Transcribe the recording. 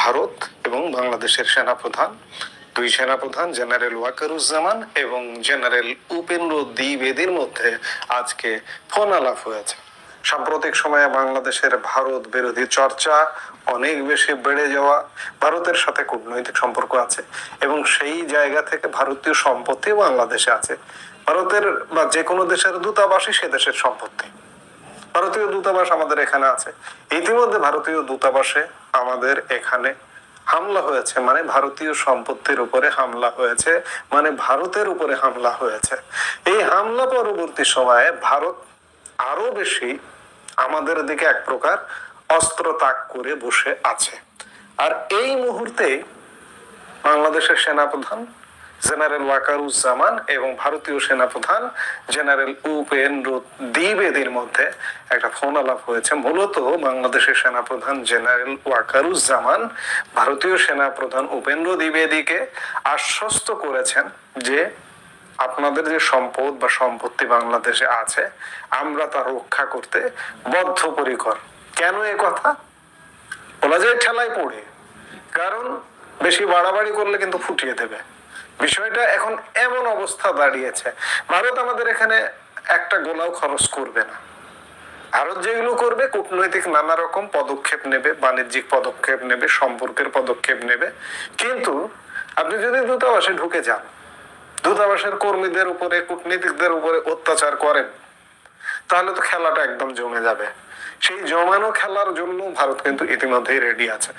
ভারত এবং বাংলাদেশের সেনাপ্রধান, দুই সেনাপ্রধান জেনারেল ওয়াকারুজ্জামান এবং জেনারেল উপেন্দ্র দ্বিবেদীর মধ্যে আজকে ফোন আলাপ হয়েছে। সাম্প্রতিক সময়ে বাংলাদেশের ভারত বিরোধী চর্চা অনেক বেশি বেড়ে যাওয়া, ভারতের সাথে কূটনৈতিক সম্পর্ক আছে এবং সেই জায়গা থেকে ভারতীয় সম্পত্তি বাংলাদেশে আছে। ভারতের বা যে কোনো দেশের দূতাবাসই সে দেশের সম্পত্তি। ভারতীয় দূতাবাস আমাদের এখানে আছে। ইতিমধ্যে ভারতীয় দূতাবাসে আমাদের এখানে হামলা হয়েছে, মানে ভারতীয় সম্পত্তির উপরে হামলা হয়েছে, মানে ভারতের উপরে হামলা হয়েছে। এই হামলা পরবর্তী সময়ে ভারত আরো বেশি আমাদের দিকে এক প্রকার অস্ত্র তাক করে বসে আছে। আর এই মুহূর্তে বাংলাদেশের সেনাপ্রধান জেনারেল ওয়াকারুজ্জামান এবং ভারতীয় সেনাপ্রধান জেনারেল উপেন্দ্র দ্বিবেদীর মধ্যে একটা ফোন আলাপ হয়েছে। মূলত বাংলাদেশের সেনাপ্রধান জেনারেল ওয়াকারুজ্জামান ভারতীয় সেনাপ্রধান উপেন্দ্র দ্বিবেদীকে আশ্বস্ত করেছেন যে আপনাদের যে সম্পদ বা সম্পত্তি বাংলাদেশে আছে আমরা তা রক্ষা করতে বদ্ধপরিকর। কেন এ কথা বলা যায়? ঠেলায় পড়ে, কারণ বেশি বাড়াবাড়ি করলে কিন্তু ফুটিয়ে দেবে। বিষয়টা এখন এমন অবস্থা দাঁড়িয়েছে, ভারত আমাদের এখানে একটা গোলাও খরচ করবে না। ভারত যেগুলো করবে কূটনৈতিক নানা রকম পদক্ষেপ নেবে, বাণিজ্যিক পদক্ষেপ নেবে, সম্পর্কের পদক্ষেপ নেবে। কিন্তু আপনি যদি দূতাবাসে ঢুকে যান, দূতাবাসের কর্মীদের উপরে, কূটনীতিকদের উপরে অত্যাচার করেন, তাহলে তো খেলাটা একদম জমে যাবে। সেই জমানো খেলার জন্য ভারত কিন্তু ইতিমধ্যেই রেডি আছে।